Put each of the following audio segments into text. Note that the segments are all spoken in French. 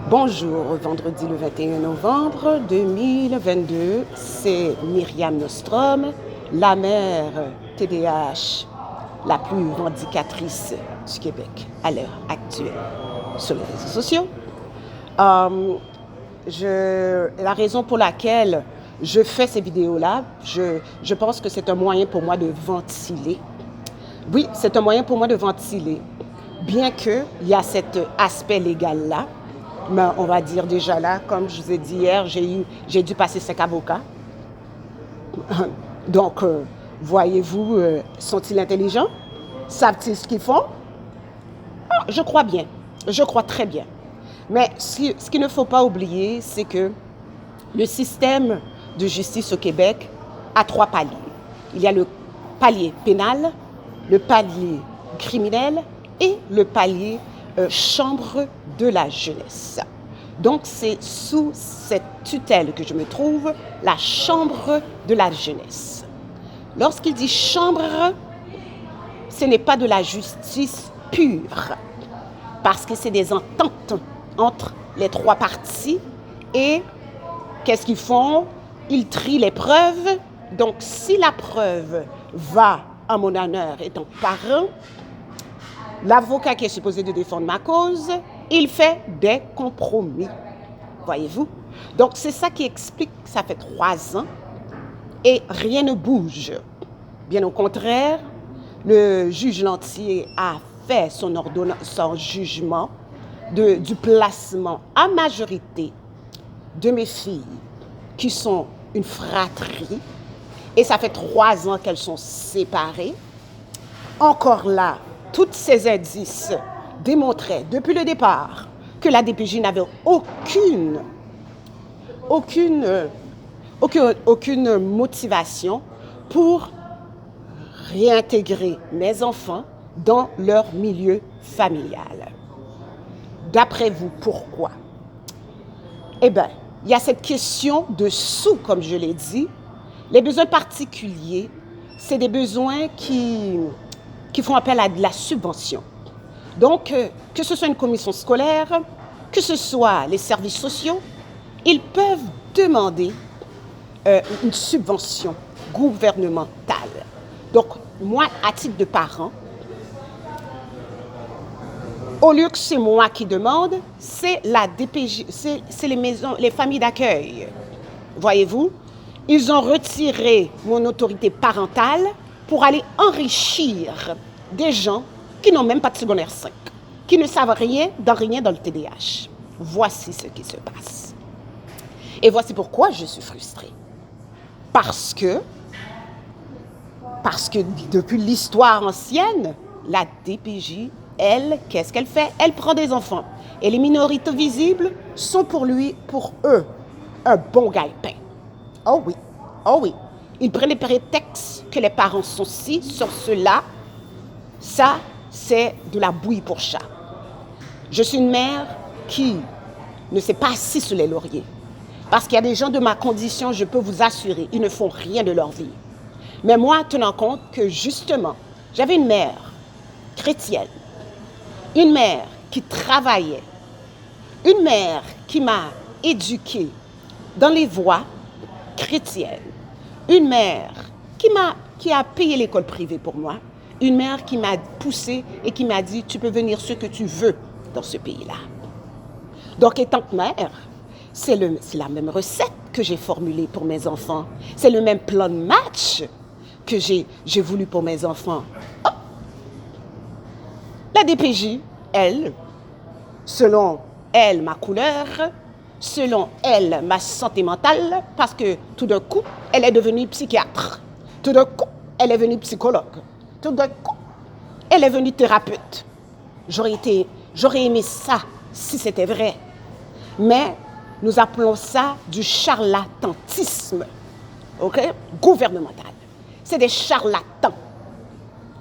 Bonjour, vendredi le 21 novembre 2022, c'est Myriam Nostrum, la mère TDAH la plus revendicatrice du Québec à l'heure actuelle sur les réseaux sociaux. La raison pour laquelle je fais ces vidéos-là, je pense que c'est un moyen pour moi de ventiler. Oui, c'est un moyen pour moi de ventiler, bien qu'il y a cet aspect légal-là. Mais on va dire déjà là, comme je vous ai dit hier, j'ai dû passer 5 avocats. Donc, voyez-vous, sont-ils intelligents? Savent-ils ce qu'ils font? Ah, je crois bien. Je crois très bien. Mais ce qu'il ne faut pas oublier, c'est que le système de justice au Québec a 3 paliers. Il y a le palier pénal, le palier criminel et le palier chambre de la jeunesse. Donc, c'est sous cette tutelle que je me trouve, la chambre de la jeunesse. Lorsqu'il dit chambre, ce n'est pas de la justice pure, parce que c'est des ententes entre les 3 parties. Et qu'est-ce qu'ils font? Ils trient les preuves. Donc, si la preuve va à mon honneur étant parent, l'avocat qui est supposé de défendre ma cause, il fait des compromis. Voyez-vous? Donc, c'est ça qui explique que ça fait 3 ans et rien ne bouge. Bien au contraire, le juge Lantier a fait son jugement du placement à majorité de mes filles qui sont une fratrie. Et ça fait 3 ans qu'elles sont séparées. Encore là, tous ces indices démontraient depuis le départ que la DPJ n'avait aucune motivation pour réintégrer mes enfants dans leur milieu familial. D'après vous, pourquoi? Eh bien, il y a cette question de sous, comme je l'ai dit. Les besoins particuliers, c'est des besoins qui font appel à de la subvention. Donc, que ce soit une commission scolaire, que ce soit les services sociaux, ils peuvent demander une subvention gouvernementale. Donc, moi, à titre de parent, au lieu que c'est moi qui demande, c'est la DPJ, c'est les familles d'accueil. Voyez-vous, ils ont retiré mon autorité parentale pour aller enrichir des gens qui n'ont même pas de secondaire 5, qui ne savent rien dans le TDAH. Voici ce qui se passe. Et voici pourquoi je suis frustrée. Parce que depuis l'histoire ancienne, la DPJ, elle, qu'est-ce qu'elle fait? Elle prend des enfants. Et les minorités visibles sont pour eux, un bon gagne-pain. Oh oui, oh oui. Ils prennent les prétextes que les parents sont ci, sont cela. Ça, c'est de la bouillie pour chat. Je suis une mère qui ne s'est pas assise sur les lauriers. Parce qu'il y a des gens de ma condition, je peux vous assurer, ils ne font rien de leur vie. Mais moi, tenant compte que justement, j'avais une mère chrétienne, une mère qui travaillait, une mère qui m'a éduquée dans les voies chrétiennes, une mère qui a payé l'école privée pour moi, une mère qui m'a poussée et qui m'a dit « tu peux venir ce que tu veux dans ce pays-là ». Donc, étant que mère, c'est la même recette que j'ai formulée pour mes enfants. C'est le même plan de match que j'ai voulu pour mes enfants. Oh! La DPJ, elle, selon elle, ma couleur, selon elle, ma santé mentale, parce que tout d'un coup, elle est devenue psychiatre. Tout d'un coup, elle est devenue psychologue. Tout d'un coup, elle est devenue thérapeute. J'aurais aimé ça si c'était vrai. Mais nous appelons ça du charlatanisme, ok, gouvernemental. C'est des charlatans,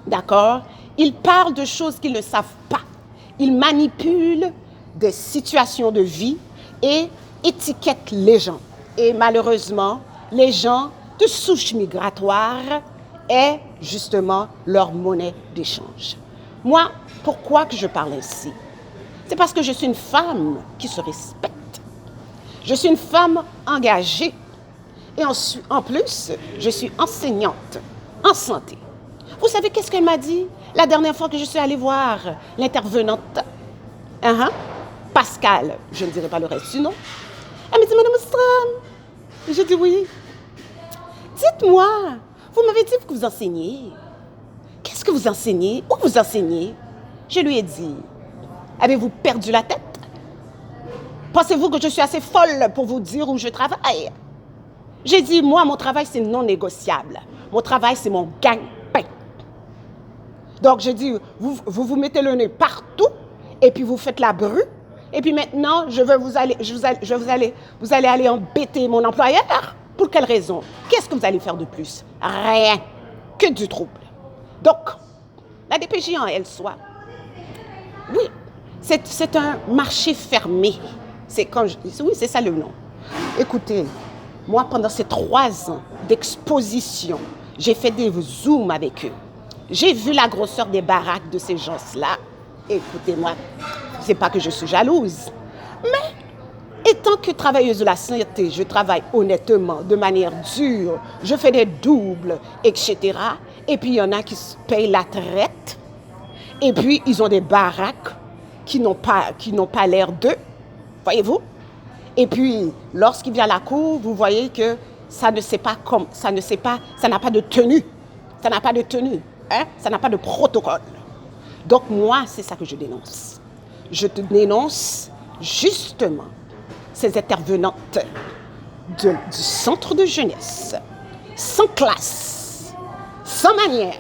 d'accord? Ils parlent de choses qu'ils ne savent pas. Ils manipulent des situations de vie et étiquettent les gens. Et malheureusement, les gens de souche migratoire est justement leur monnaie d'échange. Moi, pourquoi que je parle ainsi? C'est parce que je suis une femme qui se respecte. Je suis une femme engagée. Et en plus, je suis enseignante en santé. Vous savez qu'est-ce qu'elle m'a dit la dernière fois que je suis allée voir l'intervenante? Pascal, je ne dirai pas le reste, sinon. Elle me dit, Madame Stram. Je dis oui. Dites-moi, vous m'avez dit que vous enseignez. Qu'est-ce que vous enseignez? Où vous enseignez? Je lui ai dit, avez-vous perdu la tête? Pensez-vous que je suis assez folle pour vous dire où je travaille? J'ai dit, moi, mon travail, c'est non négociable. Mon travail, c'est mon gagne-pain. Donc, j'ai dit, vous mettez le nez partout, et puis vous faites la bru, et puis maintenant, vous allez aller embêter mon employeur. Pour quelle raison? Qu'est-ce que vous allez faire de plus? Rien, que du trouble. Donc, la DPJ en elle soit, oui, c'est un marché fermé. Oui, c'est ça le nom. Écoutez, moi, pendant ces 3 ans d'exposition, j'ai fait des zooms avec eux. J'ai vu la grosseur des baraques de ces gens-là. Écoutez-moi, c'est pas que je suis jalouse, mais étant que travailleuse de la santé, je travaille honnêtement, de manière dure, je fais des doubles, etc. Et puis, il y en a qui se payent la traite. Et puis, ils ont des baraques qui n'ont pas l'air d'eux. Voyez-vous? Et puis, lorsqu'il vient à la cour, vous voyez que ça n'a pas de tenue. Ça n'a pas de tenue. Ça n'a pas de protocole. Donc, moi, c'est ça que je dénonce. Je te dénonce justement ces intervenantes du centre de jeunesse, sans classe, sans manière,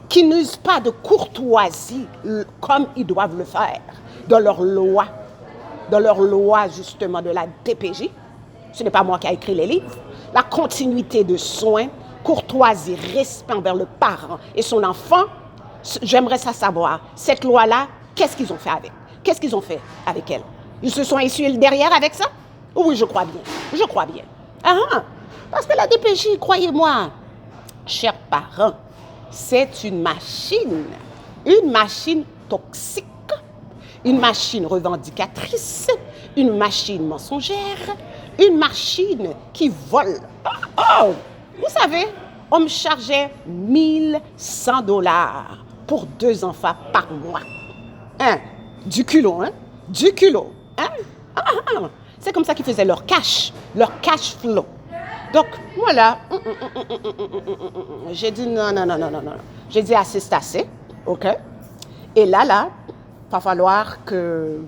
qui n'usent pas de courtoisie comme ils doivent le faire dans leur loi justement de la DPJ. Ce n'est pas moi qui ai écrit les livres. La continuité de soins, courtoisie, respect envers le parent et son enfant, j'aimerais ça savoir. Cette loi-là, qu'est-ce qu'ils ont fait avec? Qu'est-ce qu'ils ont fait avec elle? Ils se sont essuyés le derrière avec ça? Oui, je crois bien. Je crois bien. Parce que la DPJ, croyez-moi, chers parents, c'est une machine toxique, une machine revendicatrice, une machine mensongère, une machine qui vole. Vous savez, on me chargeait $1 100 pour 2 enfants par mois. Du culot, du culot. C'est comme ça qu'ils faisaient leur cash flow. Donc, voilà. J'ai dit non. J'ai dit assez, c'est assez. OK? Et là, il va falloir que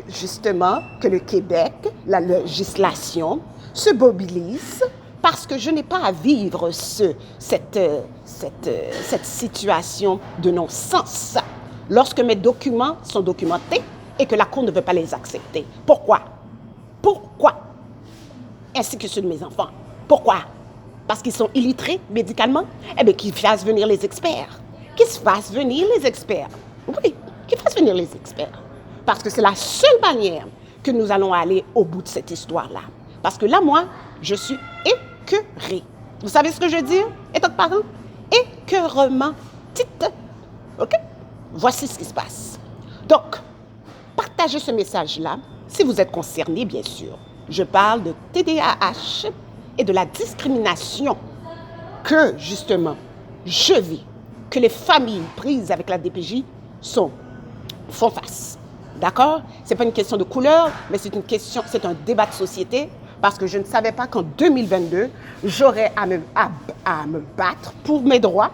justement, que le Québec, la législation, se mobilise parce que je n'ai pas à vivre cette situation de non-sens lorsque mes documents sont documentés et que la Cour ne veut pas les accepter. Pourquoi? Ainsi que ceux de mes enfants. Pourquoi? Parce qu'ils sont illettrés médicalement? Eh bien, qu'ils fassent venir les experts. Qu'ils fassent venir les experts. Oui, qu'ils fassent venir les experts. Parce que c'est la seule manière que nous allons aller au bout de cette histoire-là. Parce que là, moi, je suis écœurée. Vous savez ce que je veux dire, étant parent? Écœurement. OK? Voici ce qui se passe. Donc, partagez ce message-là, si vous êtes concerné, bien sûr. Je parle de TDAH et de la discrimination que, justement, je vis, que les familles prises avec la DPJ font face. D'accord? Ce n'est pas une question de couleur, mais c'est un débat de société, parce que je ne savais pas qu'en 2022, j'aurais à me battre pour mes droits.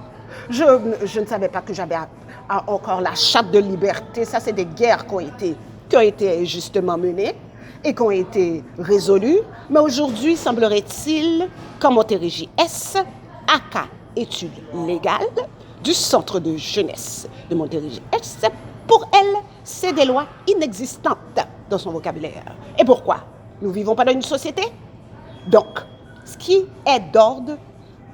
Je ne savais pas que j'avais encore la charte de liberté. Ça, c'est des guerres qui ont été justement menées et qui ont été résolues. Mais aujourd'hui, semblerait-il qu'en Montérégie S, AK études légales du centre de jeunesse de Montérégie S, pour elle, c'est des lois inexistantes dans son vocabulaire. Et pourquoi? Nous ne vivons pas dans une société. Donc, ce qui est d'ordre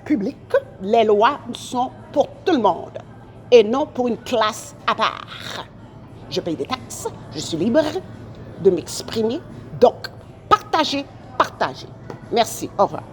public, les lois sont pour tout le monde et non pour une classe à part. Je paye des taxes, je suis libre de m'exprimer. Donc, partagez. Merci. Au revoir.